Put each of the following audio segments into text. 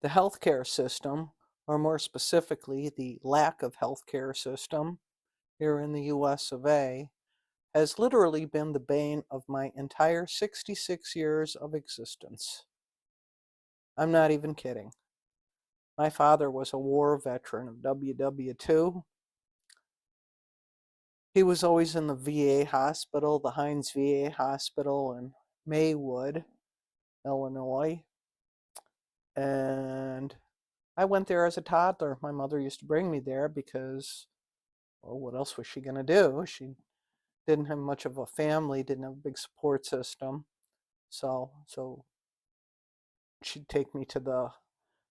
The healthcare system, or more specifically, the lack of healthcare system here in the US of A, has literally been the bane of my entire 66 years of existence. I'm not even kidding. My father was a war veteran of WW2. He was always in the VA hospital, the Hines VA hospital in Maywood, Illinois. And I went there as a toddler. My mother used to bring me there because, well, what else was she going to do? She didn't have much of a family, didn't have a big support system. So she'd take me to the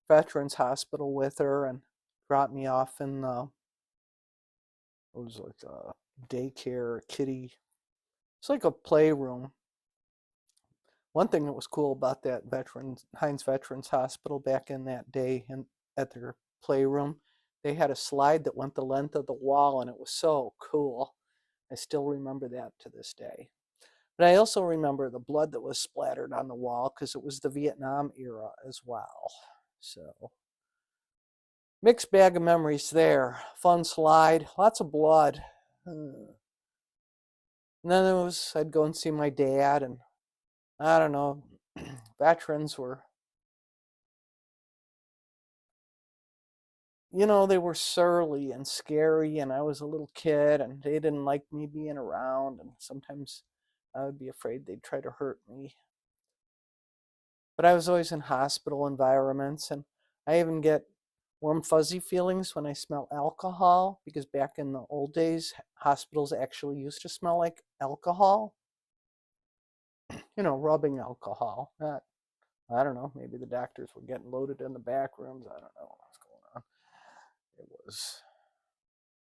Veterans Hospital with her and drop me off in the, it was like a daycare, kiddie. It's like a playroom. One thing that was cool about that Hines Veterans Hospital back in that day and at their playroom, they had a slide that went the length of the wall, and it was so cool. I still remember that to this day. But I also remember the blood that was splattered on the wall because it was the Vietnam era as well. So, mixed bag of memories there. Fun slide, lots of blood. And then I'd go and see my dad, and I don't know, veterans were, they were surly and scary, and I was a little kid, and they didn't like me being around, and sometimes I would be afraid they'd try to hurt me. But I was always in hospital environments, and I even get warm, fuzzy feelings when I smell alcohol, because back in the old days, hospitals actually used to smell like alcohol. Rubbing alcohol. Not, I don't know, maybe the doctors were getting loaded in the back rooms. I don't know what was going on. It was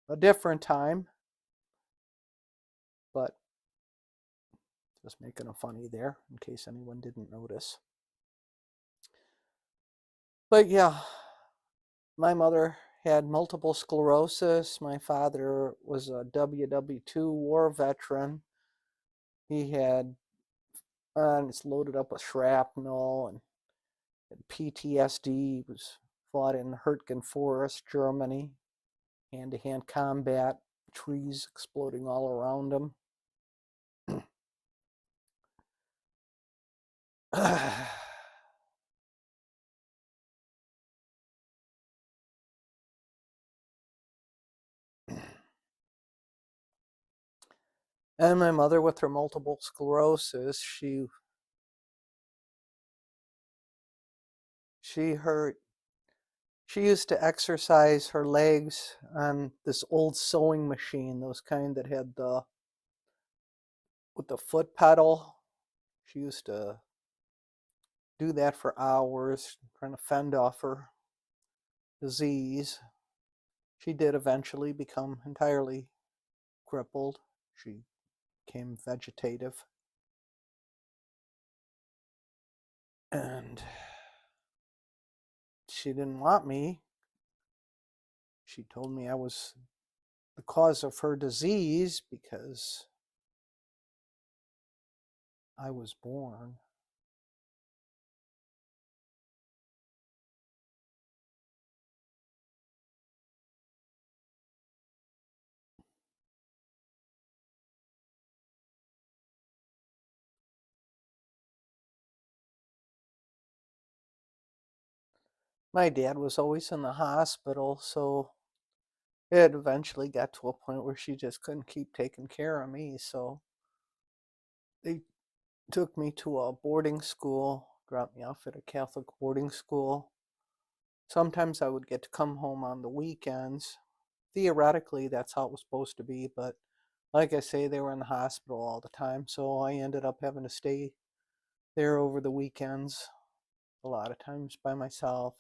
a different time, but just making a funny there in case anyone didn't notice. But yeah, my mother had multiple sclerosis. My father was a WW2 war veteran. He had, it's loaded up with shrapnel and PTSD. He was fought in Hurtgen Forest, Germany, hand-to-hand combat, trees exploding all around him. And my mother, with her multiple sclerosis, she hurt. She used to exercise her legs on this old sewing machine, those kind that had with the foot pedal. She used to do that for hours, trying to fend off her disease. She did eventually become entirely crippled. She became vegetative. And she didn't want me. She told me I was the cause of her disease because I was born. My dad was always in the hospital, so it eventually got to a point where she just couldn't keep taking care of me. So they took me to a boarding school, dropped me off at a Catholic boarding school. Sometimes I would get to come home on the weekends. Theoretically, that's how it was supposed to be, but like I say, they were in the hospital all the time, so I ended up having to stay there over the weekends, a lot of times by myself.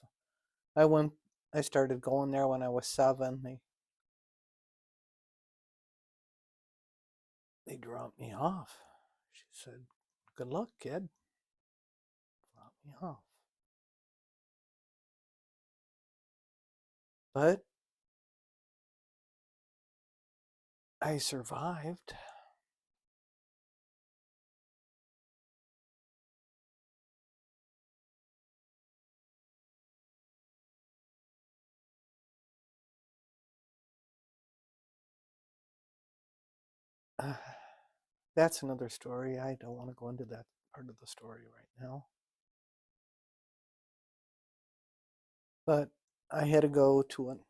I went I started going there when I was 7. They dropped me off. She said, "Good luck, kid." Dropped me off. But I survived. That's another story. I don't want to go into that part of the story right now. But I had to go to an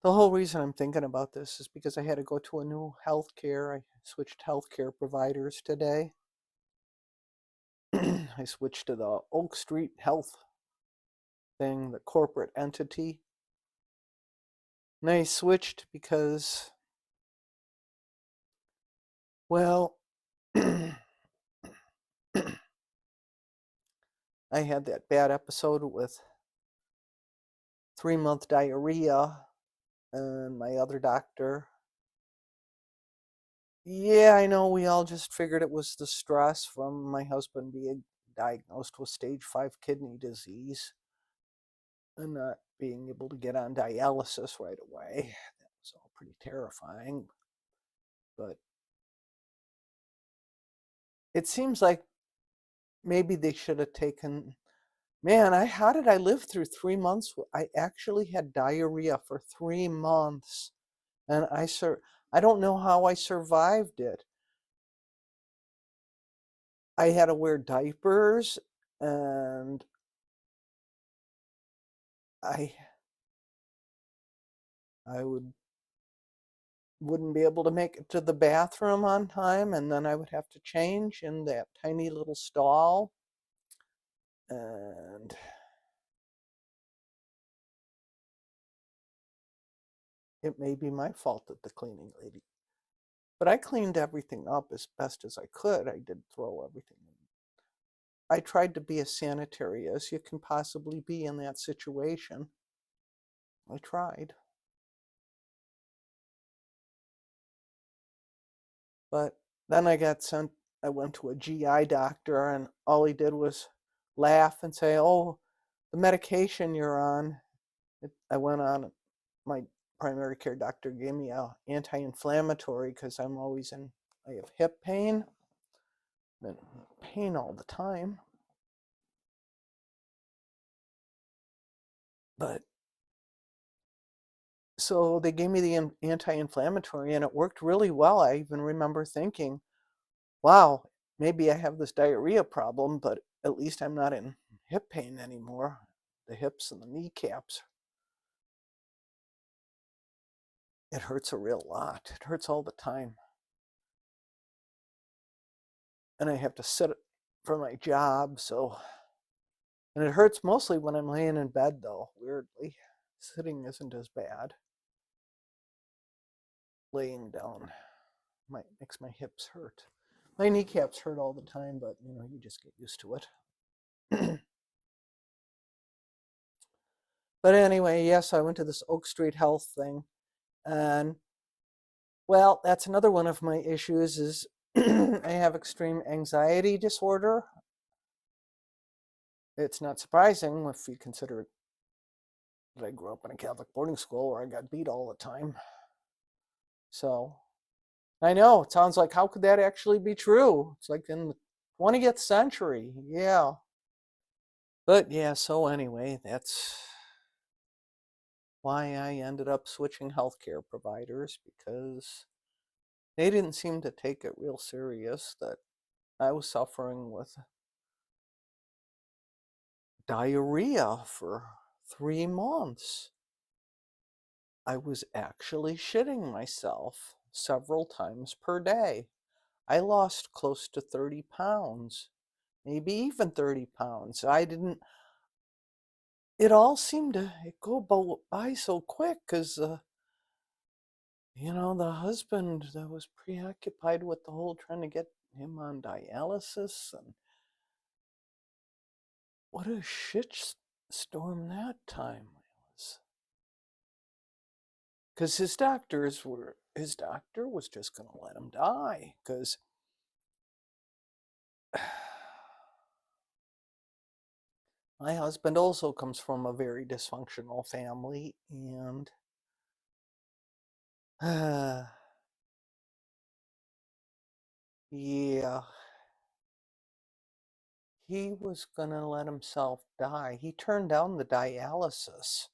the whole reason I'm thinking about this is because I had to go to a new healthcare. I switched healthcare providers today. I switched to the Oak Street Health thing, the corporate entity. And I switched because, well, I had that bad episode with 3 month diarrhea, and my other doctor. Yeah, I know we all just figured it was the stress from my husband being diagnosed with stage 5 kidney disease and not being able to get on dialysis right away. That was all pretty terrifying. But it seems like maybe they should have taken. Man, how did I live through 3 months? I actually had diarrhea for 3 months, and I don't know how I survived it. I had to wear diapers, and I I wouldn't be able to make it to the bathroom on time, and then I would have to change in that tiny little stall. And it may be my fault that the cleaning lady, but I cleaned everything up as best as I could. I did throw everything in. I tried to be as sanitary as you can possibly be in that situation. I tried. But then I went to a GI doctor, and all he did was laugh and say, "Oh, the medication you're on." I went on, my primary care doctor gave me a anti-inflammatory because I have hip pain, and pain all the time. But so they gave me the anti-inflammatory, and it worked really well. I even remember thinking, wow, maybe I have this diarrhea problem, but at least I'm not in hip pain anymore. The hips and the kneecaps, it hurts a real lot. It hurts all the time. And I have to sit for my job, and it hurts mostly when I'm laying in bed, though, weirdly. Sitting isn't as bad. Laying down makes my hips hurt. My kneecaps hurt all the time, but you just get used to it. But anyway, yes, I went to this Oak Street Health thing, and well, that's another one of my issues is I have extreme anxiety disorder. It's not surprising if you consider that I grew up in a Catholic boarding school where I got beat all the time. So I know it sounds like, how could that actually be true? It's like in the 20th century. Yeah. But yeah, so anyway, that's why I ended up switching healthcare providers, because they didn't seem to take it real serious that I was suffering with diarrhea for 3 months. I was actually shitting myself several times per day. I lost close to 30 pounds, maybe even 30 pounds. It all seemed to go by so quick because, the husband that was preoccupied with the whole trying to get him on dialysis, and what a shit storm that time was. Because his doctor was just going to let him die, because my husband also comes from a very dysfunctional family, and yeah, he was going to let himself die. He turned down the dialysis.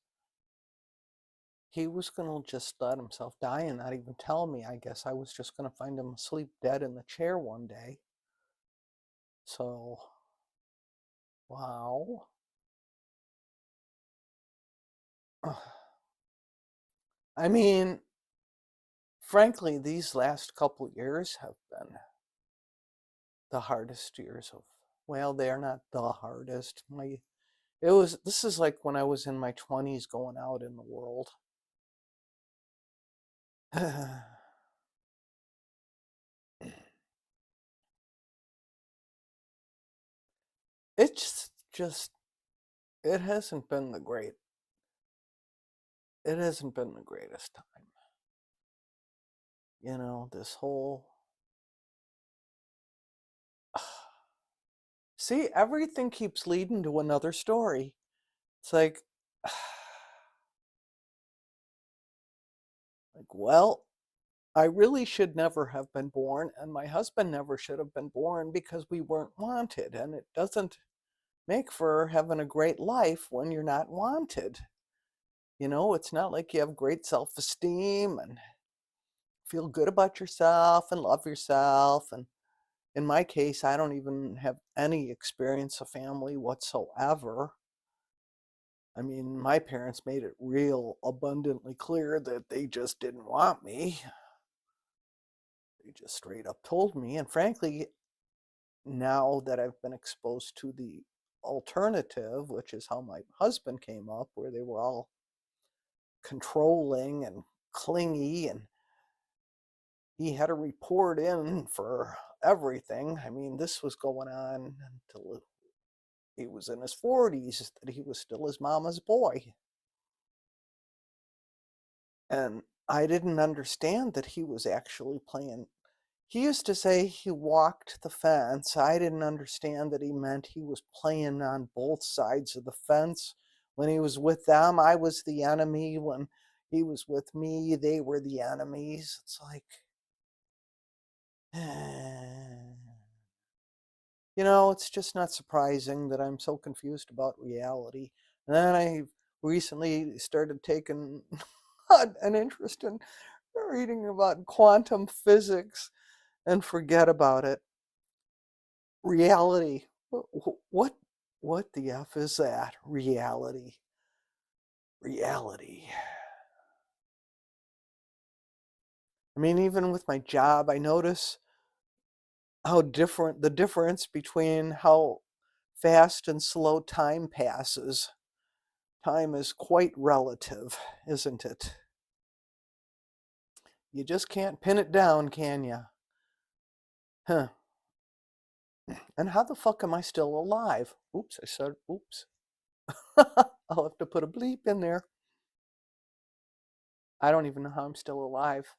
he was gonna just let himself die and not even tell me. I guess I was just gonna find him asleep dead in the chair one day. So, wow. I mean, frankly, these last couple years have been the hardest years of, well, they're not the hardest. This is like when I was in my 20s going out in the world. It's just, it hasn't been it hasn't been the greatest time. This whole, see, everything keeps leading to another story. It's like, well, I really should never have been born, and my husband never should have been born because we weren't wanted, and it doesn't make for having a great life when you're not wanted. It's not like you have great self-esteem and feel good about yourself and love yourself. And in my case, I don't even have any experience of family whatsoever. I mean, my parents made it real abundantly clear that they just didn't want me. They just straight up told me. And frankly, now that I've been exposed to the alternative, which is how my husband came up, where they were all controlling and clingy, and he had to report in for everything. I mean, this was going on until he was in his 40s, that he was still his mama's boy. And I didn't understand that he was actually playing. He used to say he walked the fence. I didn't understand that he meant he was playing on both sides of the fence. When he was with them, I was the enemy. When he was with me, they were the enemies. It's like, it's just not surprising that I'm so confused about reality. And then I recently started taking an interest in reading about quantum physics and forget about it. Reality. What the F is that? Reality. Reality. I mean, even with my job, I notice how different the difference between how fast and slow time passes. Time is quite relative, isn't it? You just can't pin it down, can you? Huh. And how the fuck am I still alive? Oops, I said oops. I'll have to put a bleep in there. I don't even know how I'm still alive.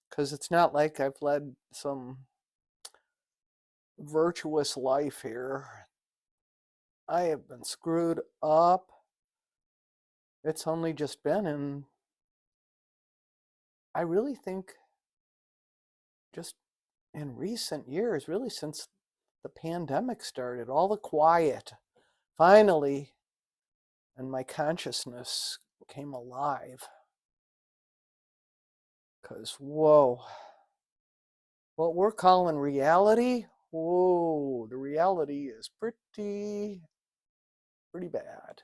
Because it's not like I've led some virtuous life here. I have been screwed up. It's only just been in, I really think, just in recent years, really since the pandemic started, all the quiet, finally, and my consciousness came alive. Because, whoa, what we're calling reality, whoa, the reality is pretty bad.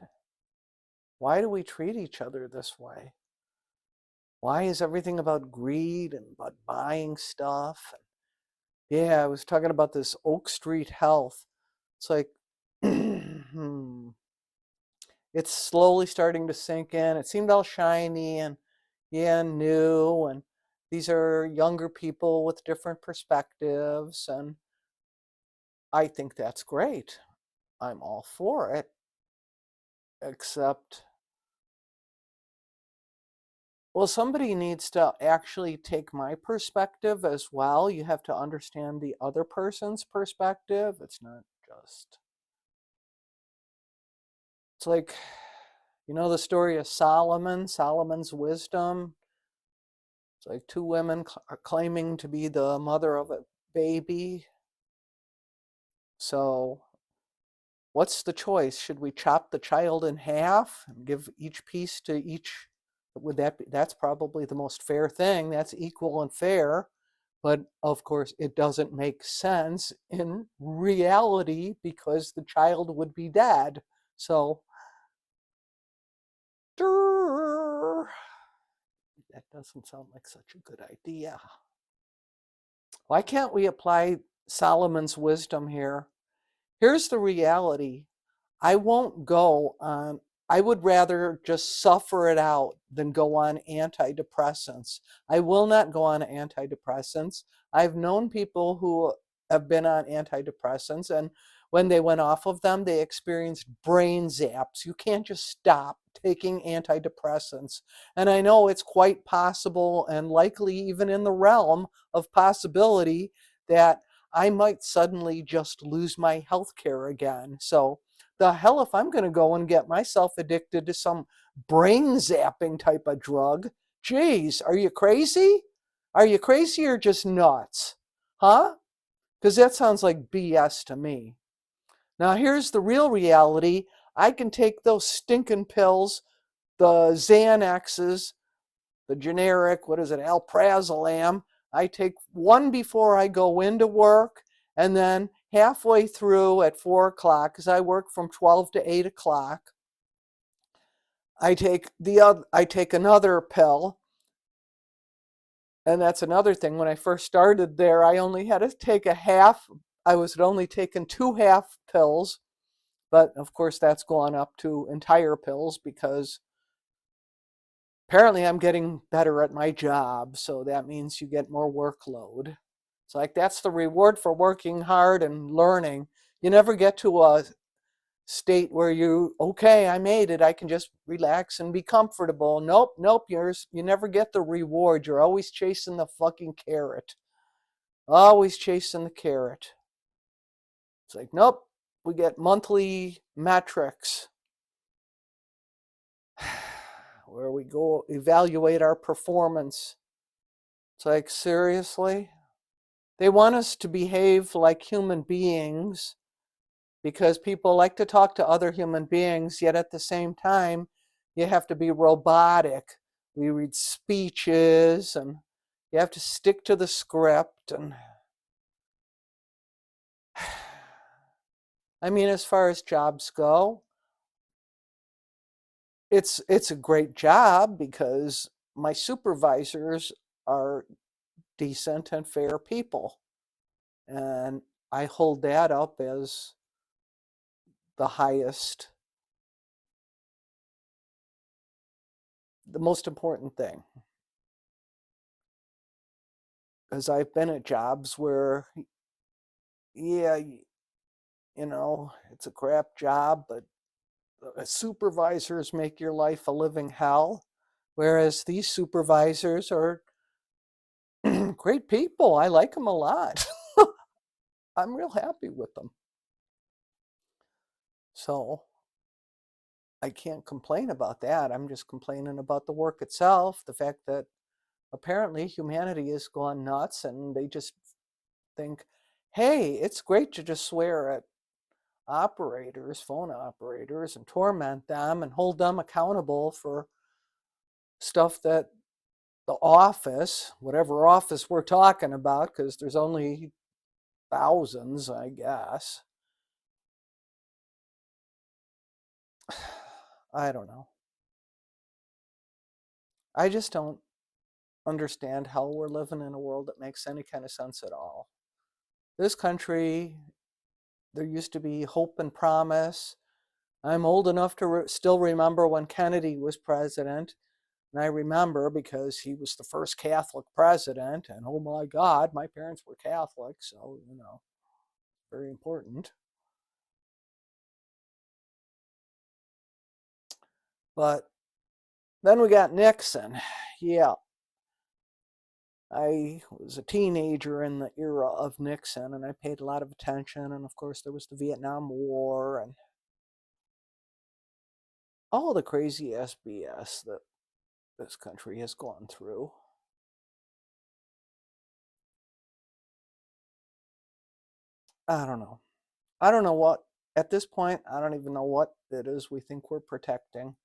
Why do we treat each other this way? Why is everything about greed and about buying stuff? Yeah, I was talking about this Oak Street Health. It's like, it's slowly starting to sink in. It seemed all shiny and, yeah, new. And these are younger people with different perspectives. And I think that's great. I'm all for it. Except, well, somebody needs to actually take my perspective as well. You have to understand the other person's perspective. It's not just, it's like, the story of Solomon's wisdom. It's like two women are claiming to be the mother of a baby. So, what's the choice? Should we chop the child in half and give each piece to each Would that be, that's probably the most fair thing. That's equal and fair. But of course, it doesn't make sense in reality because the child would be dead. So, that doesn't sound like such a good idea. Why can't we apply Solomon's wisdom here? Here's the reality. I won't go on, I would rather just suffer it out than go on antidepressants. I will not go on antidepressants. I've known people who have been on antidepressants, and when they went off of them, they experienced brain zaps. You can't just stop taking antidepressants. And I know it's quite possible and likely even in the realm of possibility that I might suddenly just lose my health care again. So, the hell if I'm going to go and get myself addicted to some brain zapping type of drug. Geez, are you crazy? Are you crazy or just nuts? Huh? Because that sounds like BS to me. Now, here's the real reality. I can take those stinking pills, the Xanaxes, the generic, what is it, alprazolam. I take one before I go into work, and then halfway through at 4 o'clock, because I work from 12 to 8 o'clock, I take another pill. And that's another thing. When I first started there, I only had to take a half. I was only taking 2 half pills, but of course that's gone up to entire pills because apparently I'm getting better at my job, so that means you get more workload. It's like that's the reward for working hard and learning. You never get to a state where okay, I made it, I can just relax and be comfortable. Nope, nope, you never get the reward. You're always chasing the fucking carrot. Always chasing the carrot. It's like, nope, we get monthly metrics where we go evaluate our performance. It's like, seriously? They want us to behave like human beings because people like to talk to other human beings, yet at the same time, you have to be robotic. We read speeches and you have to stick to the script. And I mean, as far as jobs go, it's a great job because my supervisors are decent and fair people. And I hold that up as the highest, the most important thing. Because I've been at jobs where, yeah, it's a crap job, but supervisors make your life a living hell. Whereas these supervisors are great people. I like them a lot. I'm real happy with them. So I can't complain about that. I'm just complaining about the work itself, the fact that apparently humanity has gone nuts and they just think, hey, it's great to just swear at operators, phone operators, and torment them and hold them accountable for stuff that the office, whatever office we're talking about, because there's only thousands, I guess. I don't know. I just don't understand how we're living in a world that makes any kind of sense at all. This country, there used to be hope and promise. I'm old enough to still remember when Kennedy was president. And I remember because he was the first Catholic president. And oh my God, my parents were Catholic. So, very important. But then we got Nixon. Yeah, I was a teenager in the era of Nixon and I paid a lot of attention. And of course, there was the Vietnam War and all the crazy SBS that this country has gone through. I don't know. I don't know what, at this point, I don't even know what it is we think we're protecting.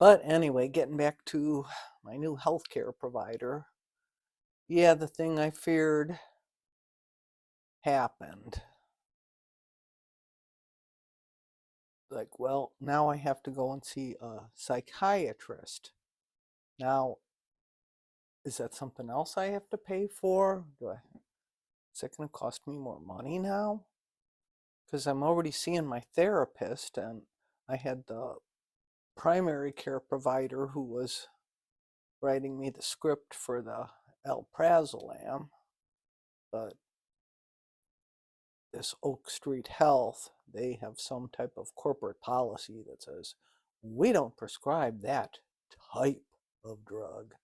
But anyway, getting back to my new healthcare provider. Yeah, the thing I feared happened. Like, well, now I have to go and see a psychiatrist. Now, is that something else I have to pay for? Is that going to cost me more money now? Because I'm already seeing my therapist, and I had the primary care provider who was writing me the script for the alprazolam, but this Oak Street Health, they have some type of corporate policy that says, we don't prescribe that type of drug.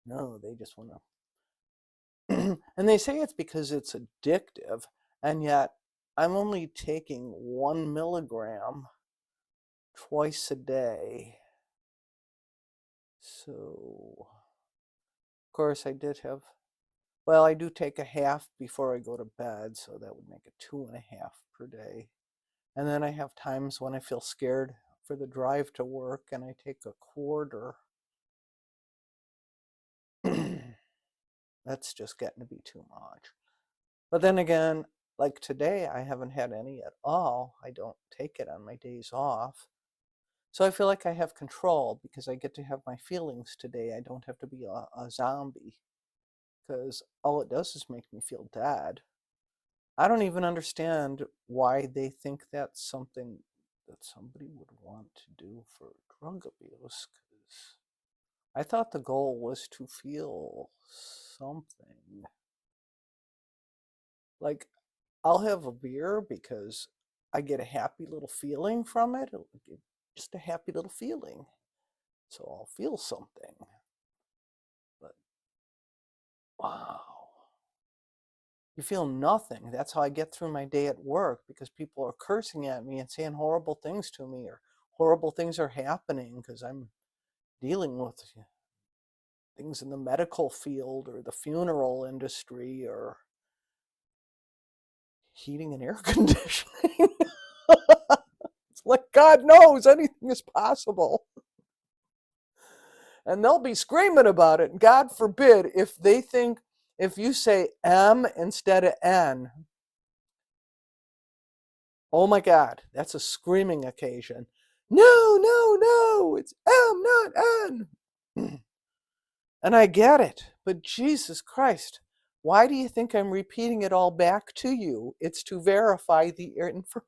No, they just want to. And they say it's because it's addictive, and yet I'm only taking 1 milligram twice a day. So, of course, I do take a half before I go to bed, so that would make it 2.5 per day. And then I have times when I feel scared for the drive to work and I take a quarter. That's just getting to be too much. But then again, like today, I haven't had any at all. I don't take it on my days off. So I feel like I have control because I get to have my feelings today. I don't have to be a zombie because all it does is make me feel dead. I don't even understand why they think that's something that somebody would want to do for drug abuse. Because I thought the goal was to feel something. Like, I'll have a beer because I get a happy little feeling from it. Just a happy little feeling. So I'll feel something. But wow. You feel nothing. That's how I get through my day at work because people are cursing at me and saying horrible things to me, or horrible things are happening because I'm dealing with things in the medical field or the funeral industry or heating and air conditioning. It's like God knows anything is possible. And they'll be screaming about it. God forbid if you say M instead of N, oh my God, that's a screaming occasion. No, no, no, it's M, not N. And I get it, but Jesus Christ, why do you think I'm repeating it all back to you? It's to verify the information.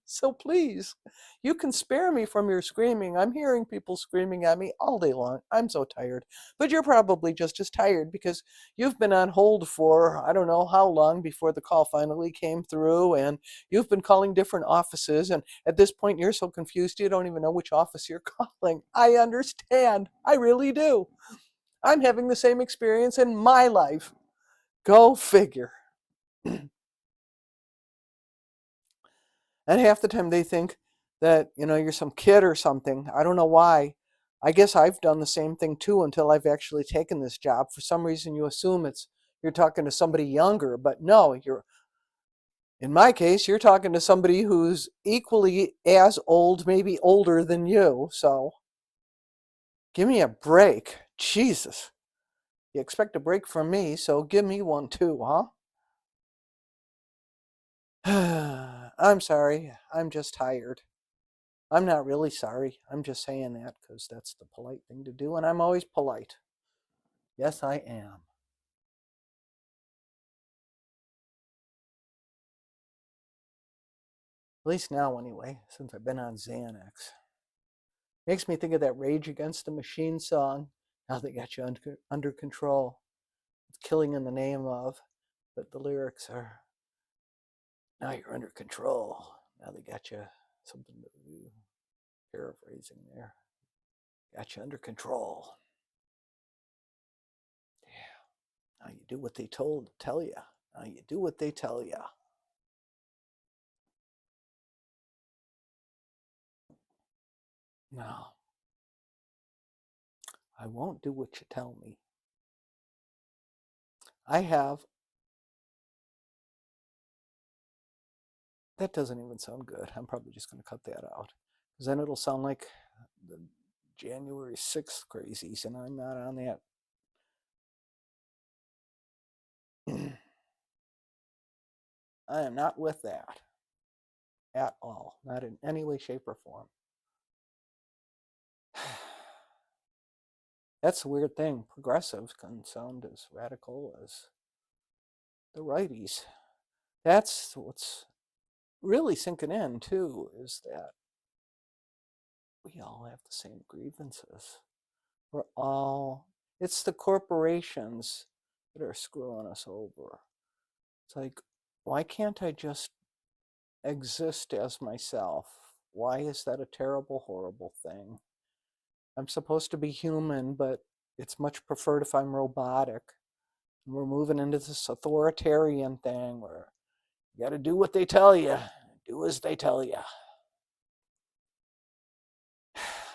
So please, you can spare me from your screaming. I'm hearing people screaming at me all day long. I'm so tired. But you're probably just as tired because you've been on hold for I don't know how long before the call finally came through, and you've been calling different offices. And at this point, you're so confused you don't even know which office you're calling. I understand. I really do. I'm having the same experience in my life. Go figure. And half the time they think that, you're some kid or something. I don't know why. I guess I've done the same thing too until I've actually taken this job. For some reason you assume you're talking to somebody younger, but no, in my case, you're talking to somebody who's equally as old, maybe older than you. So give me a break. Jesus. You expect a break from me, so give me one too, huh? I'm sorry. I'm just tired. I'm not really sorry. I'm just saying that because that's the polite thing to do, and I'm always polite. Yes, I am. At least now, anyway, since I've been on Xanax. Makes me think of that Rage Against the Machine song. Now they got you under control. It's killing in the name of, but the lyrics are, now you're under control. Now they got you something to do. Paraphrasing there. Got you under control. Yeah. Now you do what they tell you. Now you do what they tell you. No, I won't do what you tell me. I have, that doesn't even sound good. I'm probably just going to cut that out because then it'll sound like the January 6th crazies, and I'm not on that. I am not with that at all, not in any way, shape, or form. That's the weird thing. Progressives can sound as radical as the righties. That's what's really sinking in, too, is that we all have the same grievances. We're all, it's the corporations that are screwing us over. It's like, why can't I just exist as myself? Why is that a terrible, horrible thing? I'm supposed to be human, but it's much preferred if I'm robotic. And we're moving into this authoritarian thing where you got to do what they tell you, do as they tell you.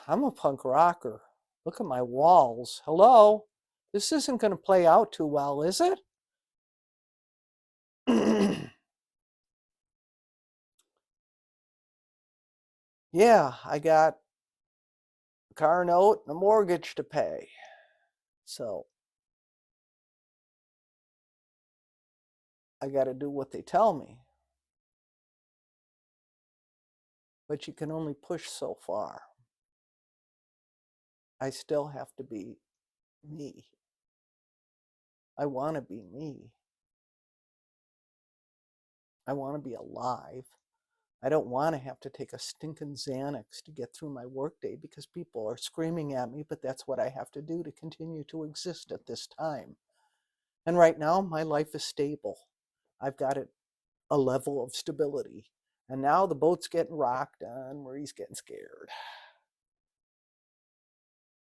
I'm a punk rocker. Look at my walls. Hello? This isn't going to play out too well, is it? Yeah, I got a car note and a mortgage to pay. So I got to do what they tell me. But you can only push so far. I still have to be me. I want to be me. I want to be alive. I don't want to have to take a stinking Xanax to get through my workday because people are screaming at me, but that's what I have to do to continue to exist at this time. And right now, my life is stable. I've got a level of stability. And now the boat's getting rocked on where he's getting scared.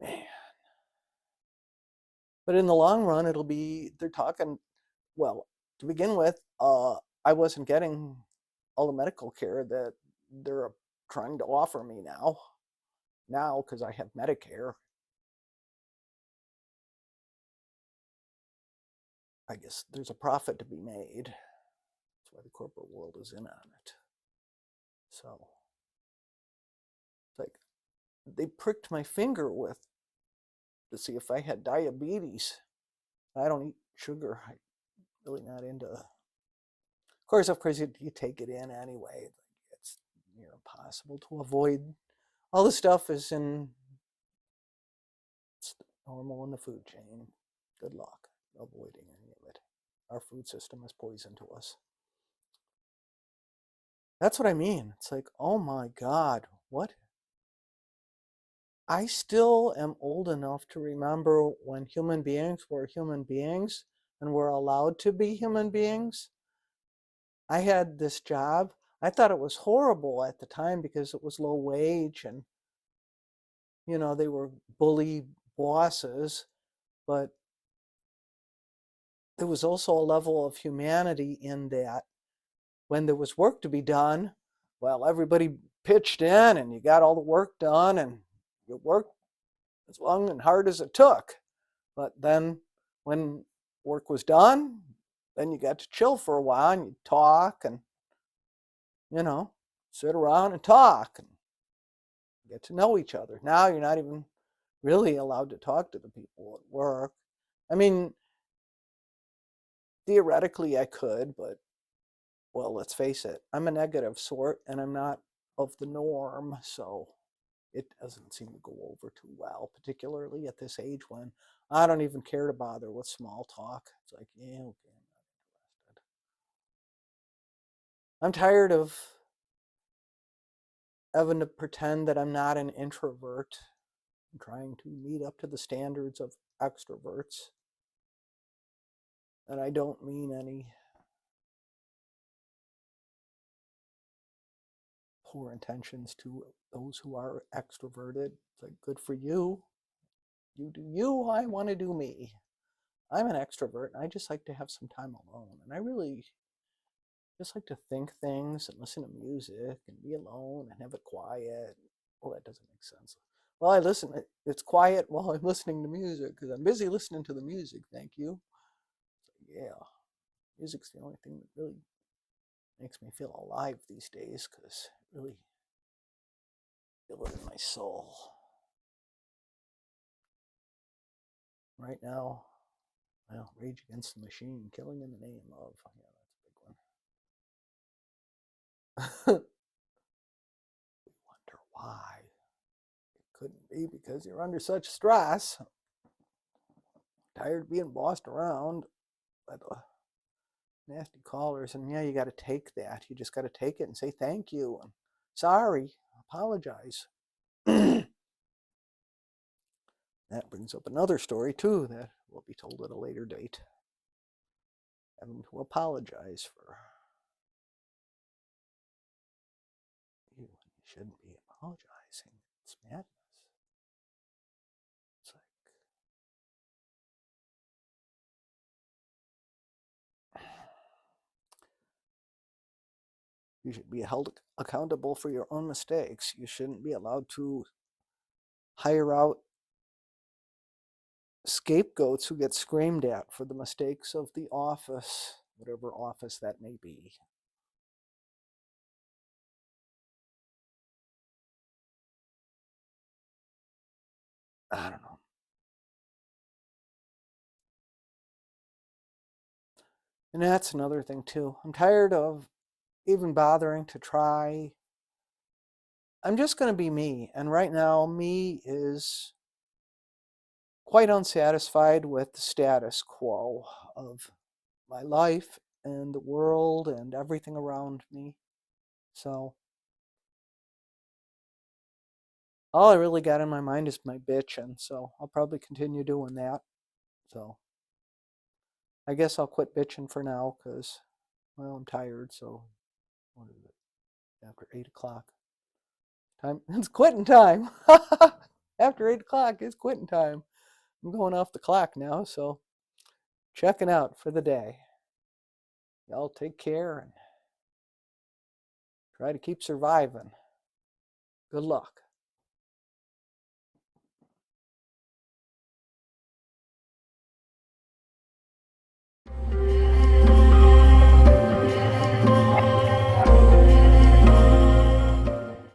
Man. But in the long run, it'll be, they're talking, well, to begin with, I wasn't getting all the medical care that they're trying to offer me now. Now, because I have Medicare, I guess there's a profit to be made. That's why the corporate world is in on it. So it's like they pricked my finger with to see if I had diabetes. I don't eat sugar. I'm really not into. Of course, you take it in anyway. It's near impossible to avoid. All the stuff is in. It's normal in the food chain. Good luck avoiding any of it. Our food system is poison to us. That's what I mean. It's like, oh my God, what? I still am old enough to remember when human beings were human beings and were allowed to be human beings. I had this job. I thought it was horrible at the time because it was low wage and, they were bully bosses, but there was also a level of humanity in that when there was work to be done, well, everybody pitched in and you got all the work done and you worked as long and hard as it took. But then when work was done, then you got to chill for a while and you talk and, you know, sit around and talk and get to know each other. Now you're not even really allowed to talk to the people at work. I mean, theoretically I could, but well, let's face it, I'm a negative sort and I'm not of the norm, so it doesn't seem to go over too well, particularly at this age when I don't even care to bother with small talk. It's like, yeah, okay, I'm not interested. I'm tired of having to pretend that I'm not an introvert. I'm trying to meet up to the standards of extroverts. And I don't mean any poor intentions to those who are extroverted. It's like, good for you. You do you, I want to do me. I'm an extrovert and I just like to have some time alone. And I really just like to think things and listen to music and be alone and have it quiet. Well, that doesn't make sense. Well, it's quiet while I'm listening to music because I'm busy listening to the music. Thank you. So, yeah, music's the only thing that really makes me feel alive these days because I really feel it in my soul. right now, well, Rage Against the Machine, Killing in the Name of. Yeah, that's a big one. We wonder why. It couldn't be because you're under such stress. Tired of being bossed around by the nasty callers. And yeah, you got to take that. You just got to take it and say thank you and sorry, apologize. That brings up another story too that will be told at a later date. Having to apologize for you. You shouldn't be apologizing. It's madness. It's like you should be held accountable for your own mistakes. You shouldn't be allowed to hire out scapegoats who get screamed at for the mistakes of the office, whatever office that may be. I don't know. And that's another thing too. I'm tired of even bothering to try. I'm just going to be me. And right now, me is quite unsatisfied with the status quo of my life and the world and everything around me. So all I really got in my mind is my bitching. So I'll probably continue doing that. So I guess I'll quit bitching for now because, well, I'm tired. So what is it? After 8 o'clock. Time. It's quitting time. After 8 o'clock, it's quitting time. I'm going off the clock now. So checking out for the day. Y'all take care and try to keep surviving. Good luck.